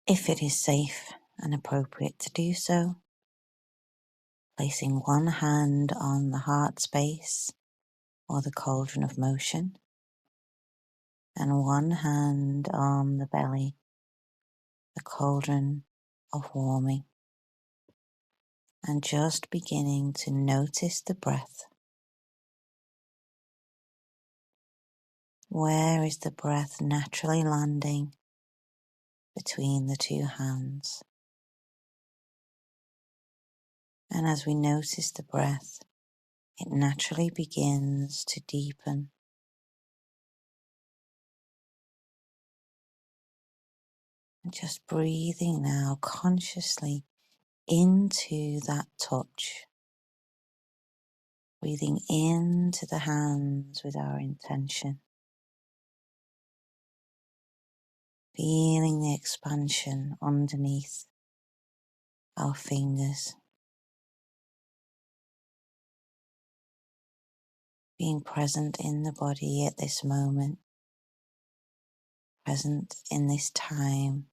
If it is safe and appropriate to do so, placing one hand on the heart space or the cauldron of motion, and one hand on the belly, the cauldron of warming, and just beginning to notice the breath. Where is the breath naturally landing between the two hands? And as we notice the breath, it naturally begins to deepen. And just breathing now consciously into that touch. Breathing into the hands with our intention. Feeling the expansion underneath our fingers. Being present in the body at this moment. Present in this time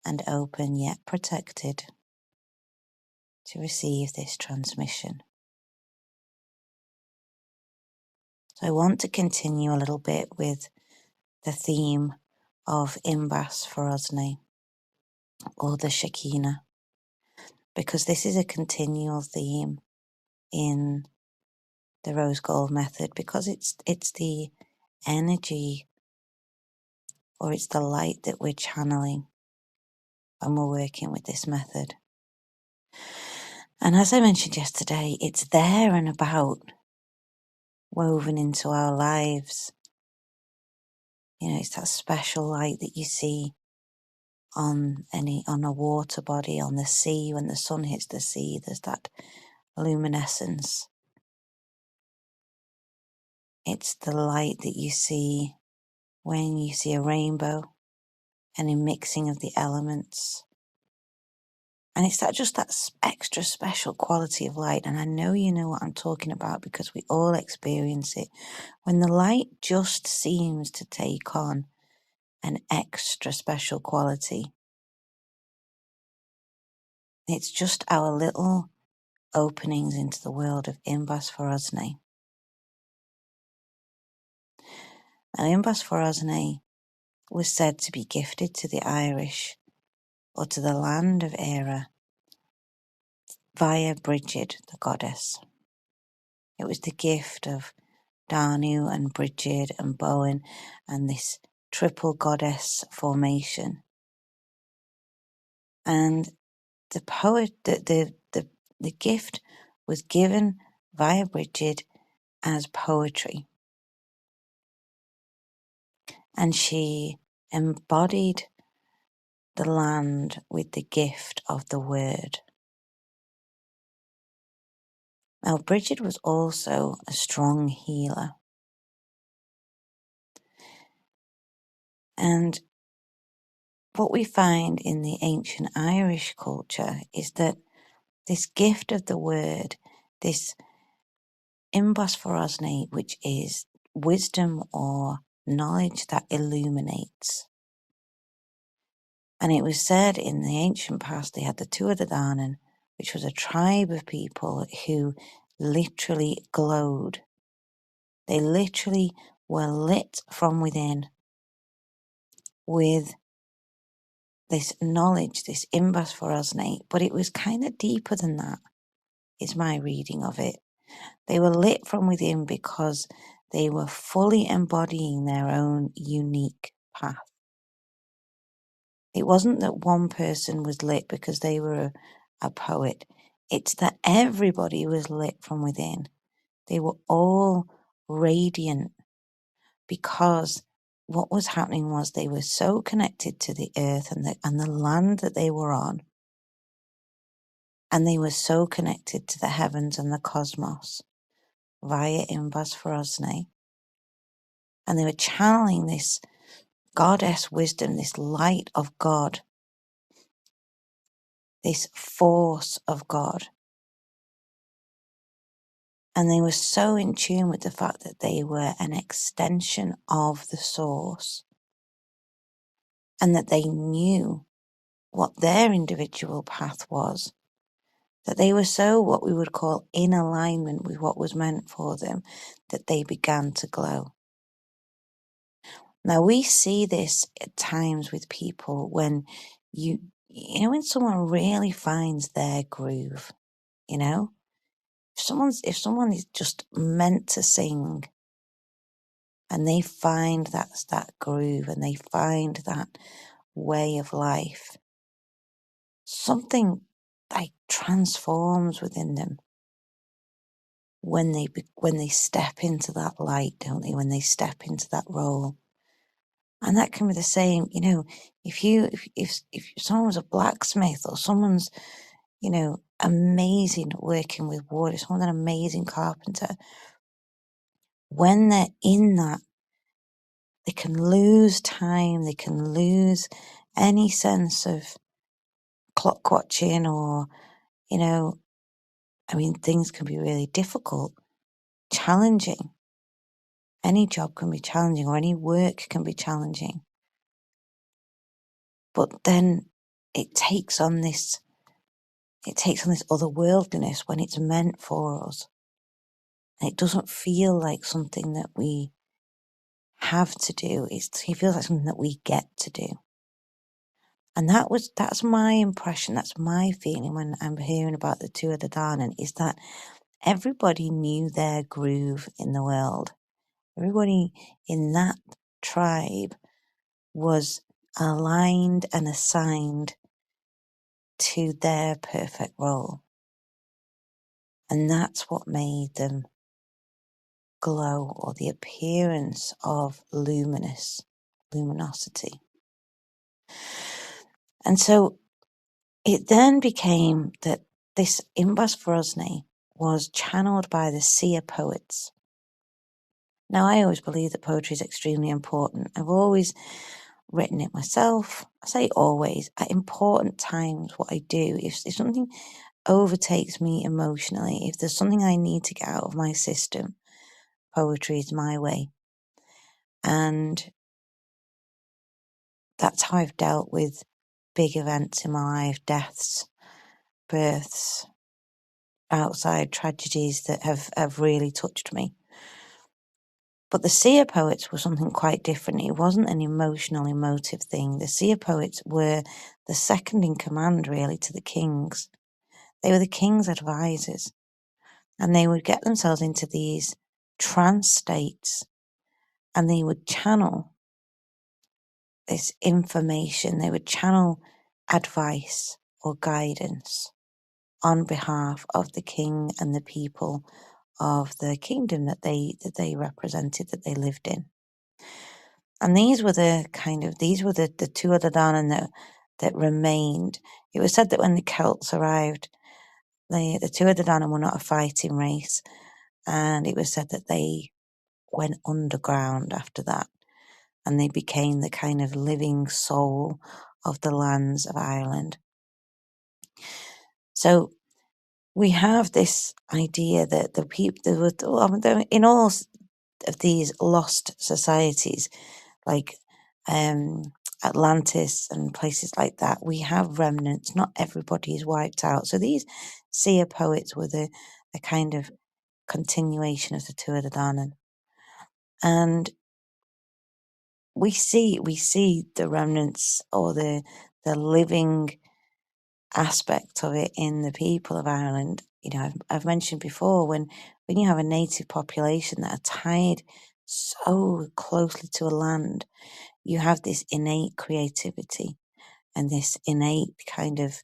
and open yet protected to receive this transmission. So I want to continue a little bit with the theme of Imbas for Osne, or the Shekinah, because this is a continual theme in the rose gold method, because it's the energy, or it's the light that we're channeling when we're working with this method. And as I mentioned yesterday, it's there and about, woven into our lives. You know, it's that special light that you see on a water body, on the sea. When the sun hits the sea, there's that luminescence. It's the light that you see when you see a rainbow and in mixing of the elements. And it's that extra special quality of light. And I know you know what I'm talking about, because we all experience it. When the light just seems to take on an extra special quality. It's just our little openings into the world of Imbas for Osne. Now, Imbas for Osne was said to be gifted to the Irish, or to the land of Era, via Brigid, the goddess. It was the gift of Danu and Brigid and Bowen, and this triple goddess formation. And the gift was given via Brigid as poetry. And she embodied the land with the gift of the word. Now, Brigid was also a strong healer. And what we find in the ancient Irish culture is that this gift of the word, this Imbas for Osne, which is wisdom or knowledge that illuminates. And it was said in the ancient past, they had the Tuatha Dé Danann, which was a tribe of people who literally glowed. They literally were lit from within with this knowledge, this Imbas for Osne, but it was kind of deeper than that, is my reading of it. They were lit from within because they were fully embodying their own unique path. It wasn't that one person was lit because they were a poet. It's that everybody was lit from within. They were all radiant, because what was happening was they were so connected to the earth and the land that they were on, and they were so connected to the heavens and the cosmos via Imbas for Osne, and they were channeling this goddess wisdom, this light of God, this force of God. And they were so in tune with the fact that they were an extension of the source, and that they knew what their individual path was, that they were so what we would call in alignment with what was meant for them, that they began to glow. Now we see this at times with people when when someone really finds their groove, if someone is just meant to sing and they find that groove and they find that way of life, something like transforms within them when they step into that light, don't they? When they step into that role. And that can be the same, if someone was a blacksmith or someone's, amazing working with wood, if someone's an amazing carpenter, when they're in that, they can lose time, they can lose any sense of clock watching or, things can be really difficult, challenging. Any job can be challenging or any work can be challenging. But then it takes on this otherworldliness when it's meant for us. And it doesn't feel like something that we have to do. It feels like something that we get to do. And that's my impression, that's my feeling when I'm hearing about the Tuatha Dé Danann, is that everybody knew their groove in the world. Everybody in that tribe was aligned and assigned to their perfect role. And that's what made them glow, or the appearance of luminosity. And so it then became that this Imbas was channeled by the seer poets. Now, I always believe that poetry is extremely important. I've always written it myself. I say always, at important times, what I do, if something overtakes me emotionally, if there's something I need to get out of my system, poetry is my way. And that's how I've dealt with big events in my life, deaths, births, outside tragedies that have really touched me. But the seer poets were something quite different. It wasn't an emotive thing. The seer poets were the second in command, really, to the kings. They were the king's advisors. And they would get themselves into these trance states and they would channel this information. They would channel advice or guidance on behalf of the king and the people of the kingdom that they represented, that they lived in. And these were the Tuatha Dé Danann that remained. It was said that when the Celts arrived, the Tuatha Dé Danann were not a fighting race, and it was said that they went underground after that, and they became the kind of living soul of the lands of Ireland. So we have this idea that the people, in all of these lost societies, like Atlantis and places like that, we have remnants. Not everybody is wiped out. So these seer poets were the kind of continuation of the Tuatha Dé Danann. And we see the remnants or the living aspect of it in the people of Ireland. I've mentioned before, when you have a native population that are tied so closely to a land, you have this innate creativity and this innate kind of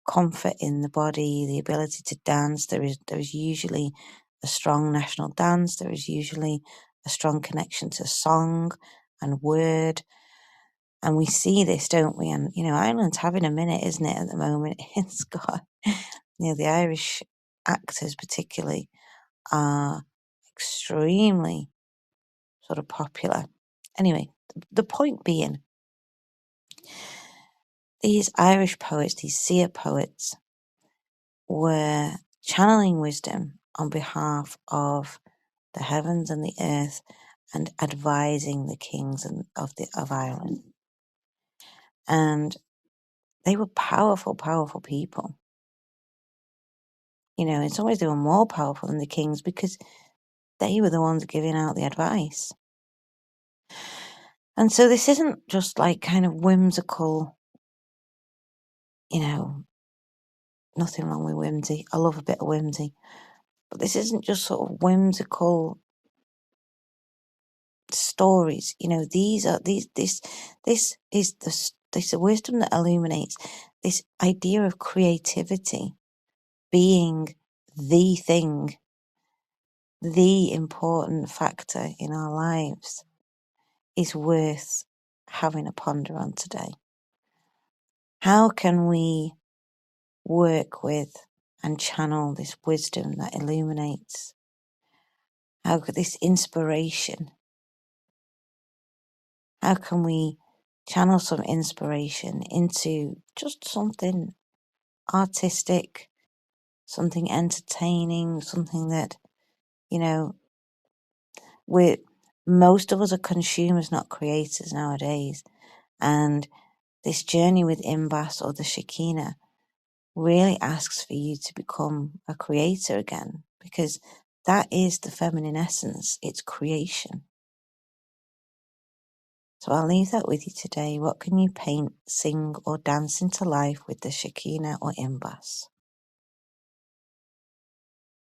comfort in the body, the ability to dance. There is usually a strong national dance. There is usually a strong connection to song and word. And we see this, don't we? And, Ireland's having a minute, isn't it, at the moment? It's got, the Irish actors particularly are extremely sort of popular. Anyway, the point being, these Irish poets, these seer poets, were channeling wisdom on behalf of the heavens and the earth and advising the kings of Ireland. And they were powerful, powerful people. You know, in some ways they were more powerful than the kings because they were the ones giving out the advice. And so this isn't just like kind of whimsical, you know, nothing wrong with whimsy. I love a bit of whimsy. But this isn't just sort of whimsical stories. You know, this is this wisdom that illuminates this idea of creativity being the thing, the important factor in our lives is worth having a ponder on today. How can we work with and channel this wisdom that illuminates? How could this inspiration, how can we channel some inspiration into just something artistic, something entertaining, something that, you know, most of us are consumers, not creators nowadays. And this journey with Imbas or the Shekinah really asks for you to become a creator again, because that is the feminine essence, it's creation. So I'll leave that with you today. What can you paint, sing, or dance into life with the Shekinah or Imbas?